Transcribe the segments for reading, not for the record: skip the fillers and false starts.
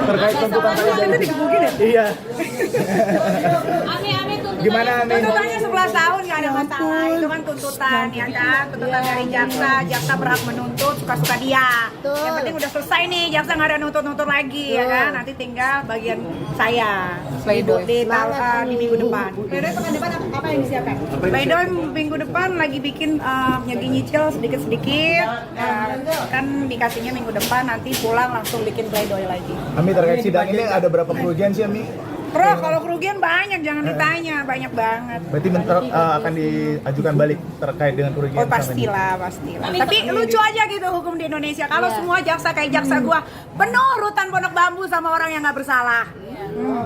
terkait tuntutan tadi. Digebukin ya? Iya. Ame tuntutannya. Gimana Ami? Tuntutannya 11 tahun nggak ada masalah. Itu kan tuntutan ya kan, tuntutan dari jaksa. Jaksa berhak menuntut suka-suka dia. Yang penting udah selesai nih, jaksa nggak ada nuntut-nuntut lagi ya kan. Nanti tinggal bagian saya di minggu depan. Playdoy pekan depan apa yang disiapkan? Playdoy minggu depan lagi bikin nyicil sedikit-sedikit. Kan dikasihnya minggu depan, nanti pulang langsung bikin playdoy lagi. Ami, terkait sidang ini ada berapa kerugian sih Ami? Bro, kalau kerugian banyak, jangan ditanya, banyak banget. Berarti akan diajukan balik terkait dengan kerugian. Oh pastilah. Tapi lucu aja gitu hukum di Indonesia. Kalau semua jaksa kayak jaksa gua penuh rutan Pondok Bambu sama orang yang nggak bersalah.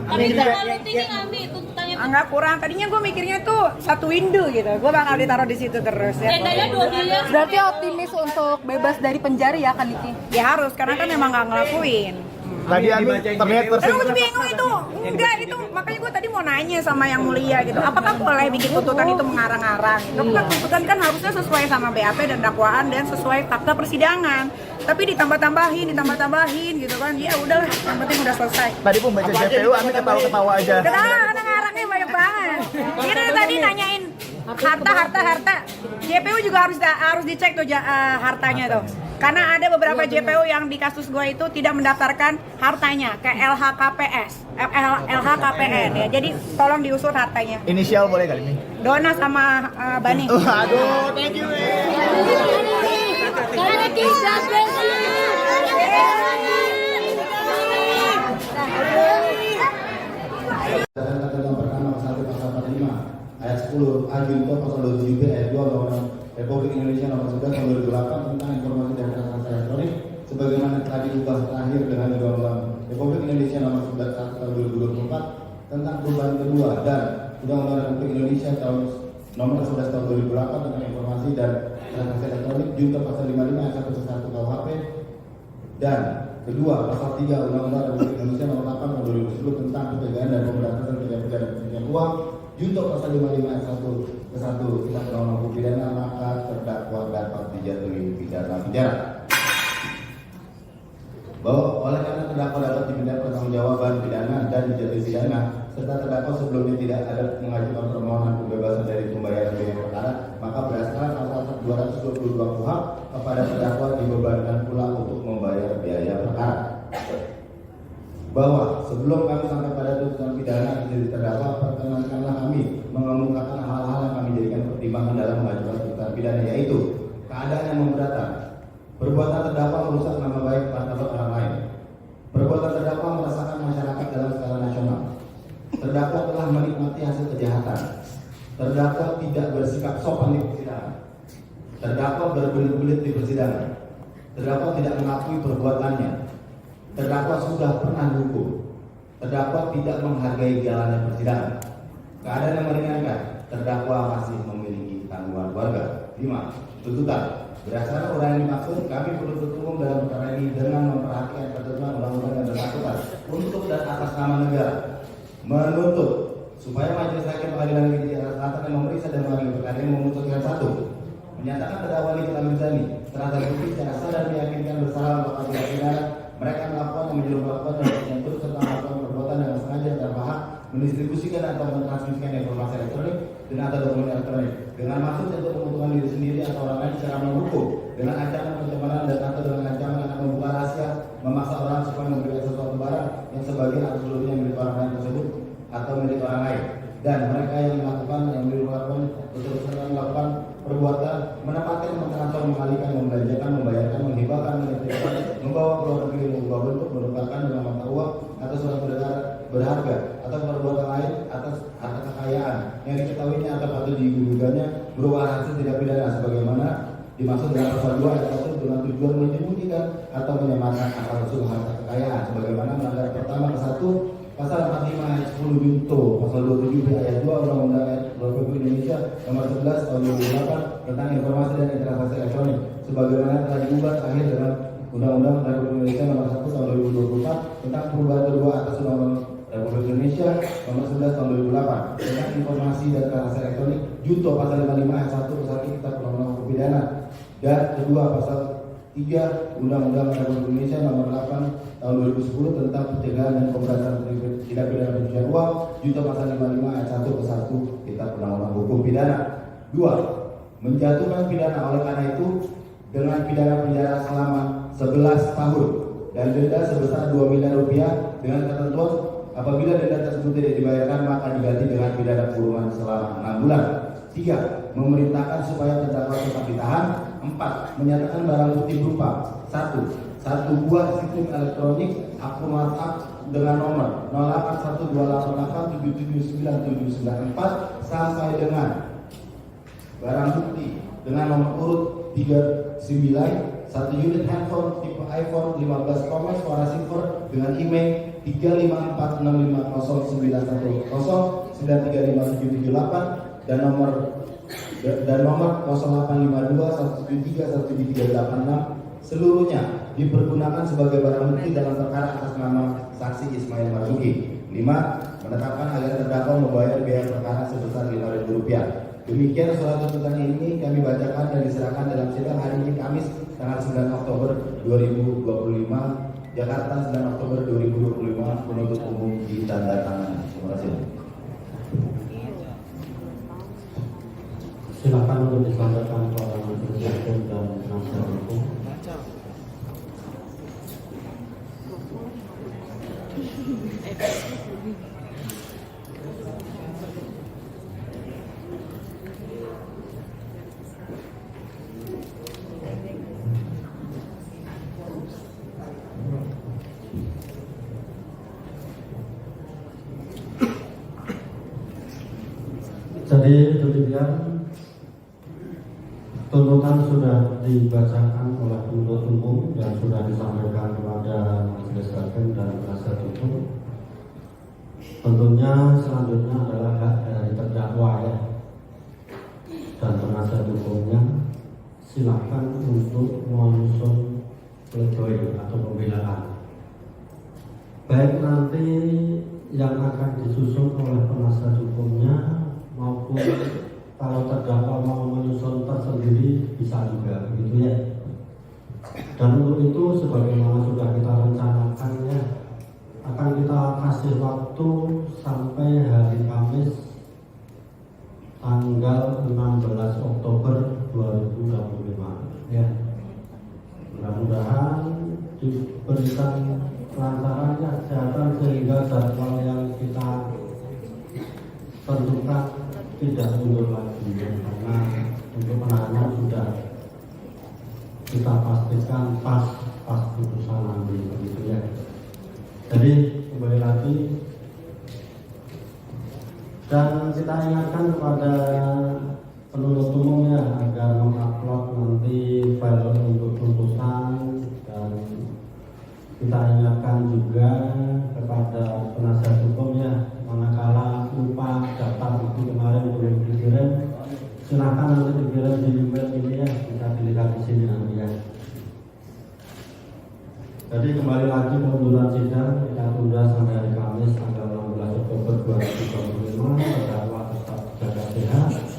Tapi terlalu tinggi Ami tuntutannya. Enggak kurang. Tadinya gue mikirnya tuh satu window gitu. Gue bakal ditaruh di situ terus ya. Dendanya 2 miliar. Berarti optimis untuk bebas dari penjara ya kan Niki? Ya harus, karena kan emang nggak ngelakuin. Tadi Ami terlihat Terus gue bingung itu, enggak itu makanya gue tadi mau nanya sama yang mulia gitu, apakah boleh bikin tuntutan itu mengarang-arang? Itu kan tuntutan kan harusnya sesuai sama BAP dan dakwaan dan sesuai fakta persidangan. Tapi ditambah-tambahin gitu kan, ya udahlah, yang penting udah selesai. tadi pembaca JPU Ami ketawa-ketawa aja. Kenapa anak-anaknya banyak banget? Ini tadi nanyain harta. JPU juga harus dicek tuh hartanya tuh. Karena ada beberapa JPU yang di kasus gue itu tidak mendaftarkan hartanya ke LHKPN ya. Jadi tolong diusut hartanya. Inisial boleh kali ini? Dona sama Bani. Aduh, thank you. Karena kisah Tentang pertama pasal 145 ayat 10 A junto pasal 27B ayat 2 Undang-Undang Republik Indonesia nomor 11 tahun 2008 tentang informasi dan transaksi elektronik sebagaimana telah diubah terakhir dengan Undang-Undang Republik Indonesia nomor 11 tahun 2024 tentang perubahan kedua dan Undang-Undang Republik Indonesia tahun nomor 11 tahun 2008 tentang informasi dan transaksi elektronik junto pasal 55 ayat 1 1 KUHP dan kedua, pasal 3 Undang-Undang Republik Indonesia nomor 8 tahun 2010 tentang pencegahan dan pemberantasan tindak pidana pencucian uang, junto pasal 55 ayat 1 ke 1 Kitab Undang-Undang Hukum Pidana, maka terdakwa dapat dijatuhi pidana penjara. Bahwa oleh karena terdakwa dapat diminta pertanggungjawaban pidana dan dijatuhi pidana, serta terdakwa sebelumnya tidak ada mengajukan permohonan pembebasan dari pembayaran biaya perkara, maka berdasarkan pasal 222 KUHP kepada terdakwa dibebankan pula untuk membayar biaya perkara. Bahwa sebelum kami sampai pada tuntutan pidana dari terdakwa, perkenankanlah kami mengemukakan hal-hal yang kami jadikan pertimbangan dalam mengajukan tuntutan pidana, yaitu keadaan yang memberatkan, perbuatan terdakwa merusak nama baik martabat orang lain, perbuatan terdakwa meresahkan masyarakat dalam skala nasional, terdakwa telah menikmati hasil kejahatan, terdakwa tidak bersikap sopan di persidangan, terdakwa berbelit-belit di persidangan, terdakwa tidak mengakui perbuatannya, terdakwa sudah pernah dihukum, terdakwa tidak menghargai jalannya persidangan, keadaan yang meringankan, terdakwa masih memiliki tanggungan keluarga. 5. Tuntutan. Berdasarkan uraian yang dimaksud, kami penuntut umum dalam perkara ini dengan memperhatikan ketentuan undang-undang yang bersangkutan untuk dan atas nama negara menuntut supaya Majelis Hakim Pengadilan Negeri Jakarta Selatan yang memeriksa dan mengadili perkara ini memutuskan 1. Menyatakan terdakwa Nikita Mirzani telah terbukti secara sah dan meyakinkan bersalah melakukan tindak pidana mereka melakukan yang menyuruh melakukan dan menyentuh serta melakukan perbuatan dengan sengaja dan paham mendistribusikan atau mentransmisikan informasi elektronik dan atau dokumen elektronik dengan maksud untuk menguntungkan diri sendiri atau orang lain secara menghukum dengan ancaman pencemaran dan atau dengan ancaman akan membuka rahasia, memaksa orang supaya memberikan sesuatu barang yang sebagian atau seluruhnya milik orang lain tersebut atau milik orang lain, dan mereka yang melakukan yang dilakukan betul-betul melakukan perbuatan menempatkan, mentransfer, mengalihkan, membelanjakan, membayarkan, menghibahkan, menitipkan, membawa keluar negeri, mengubah bentuk, menukarkan dengan mata uang atau surat berharga atau perbuatan lain atas harta kekayaan yang diketahuinya atau patut digugurkannya berupa hasil tindak pidana sebagaimana dimaksud dalam pasal 2 ayat 1 dengan tujuan menyembunyikan atau menyamarkan asal usul harta kekayaan sebagaimana melanggar pertama ke 1 pasal 45 ayat 10 junto pasal 27 ayat 2 Undang-Undang Republik Indonesia nomor 11 tahun 2008 tentang informasi dan transaksi elektronik sebagaimana telah diubah terakhir dengan Undang-Undang Republik Indonesia nomor 1 tahun 2024 tentang perubahan kedua atas Undang-Undang Republik Indonesia nomor 11 tahun 2008 tentang informasi dan transaksi elektronik junto pasal 55 ayat 1 ke 1 Kitab Undang-Undang Hukum Pidana dan kedua pasal 3 Undang-Undang Republik Indonesia Nomor 8 Tahun 2010 tentang pencegahan dan pemberantasan tindak pidana pencucian uang junto pasal 55 ayat 1 ke 1 Kitab Undang-Undang Hukum Pidana. 2. Menjatuhkan pidana oleh karena itu dengan pidana penjara selama 11 tahun dan denda sebesar 2 miliar rupiah dengan ketentuan apabila denda tersebut tidak dibayarkan maka diganti dengan pidana kurungan selama 6 bulan. 3. Memerintahkan supaya terdakwa tetap ditahan. 4. Menyatakan barang bukti berupa 1. Satu buah sistem elektronik akun WhatsApp dengan nomor 081288779794 sampai dengan barang bukti dengan nomor urut 39 1 unit handphone tipe iPhone 15 Pro Max warna silver dengan email 35465009109357778 dan nomor 085217317386 seluruhnya dipergunakan sebagai barang bukti dalam perkara atas nama saksi Ismail Marzuki. 5. Menetapkan agar terdakwa membayar biaya perkara sebesar Rp5.000. Demikian surat tuntutan ini kami bacakan dan diserahkan dalam sidang hari ini Kamis tanggal 9 Oktober 2025 Jakarta 9 Oktober 2025 penuntut umum ditandatangani. Terima kasih. Silakan untuk disampaikan kepada majelis hakim dan penasihat hukum. Jadi demikian tuntutan sudah dibacakan oleh penuntut umum dan sudah disampaikan kepada majelis hakim dan penasihat hukum. Tentunya selanjutnya adalah hak dari terdakwa ya dan penasihat hukumnya. Silakan untuk menyusun pledoi atau pembelaan. Baik nanti yang akan disusun oleh penasihat hukumnya maupun kalau terdakwa mau menyusun tersendiri bisa juga begitu ya. Dan untuk itu sebagaimana sudah kita rencanakan ya, akan kita kasih waktu sampai hari Kamis tanggal 16 Oktober 2025 ya. Mudah-mudahan diberikan kelancaran ya, kesehatan sehingga jadwal yang kita tentukan tidak mundur lagi ya, karena untuk penanganan sudah kita pastikan pas putusan nanti begitu ya. Jadi kembali lagi dan kita ingatkan kepada penuntut umum ya agar mengupload nanti file untuk tuntutan, dan kita ingatkan juga kepada penasihat hukum ya, manakala lupa daftar bukti kemarin belum dikirim, silakan nanti dikirim di email ini ya, bisa dilihat di sini nanti ya. Jadi kembali lagi pengunduran sidang kita tunda sampai hari Kamis tanggal 16 Oktober 2025. Terdakwa tetap jaga sehat.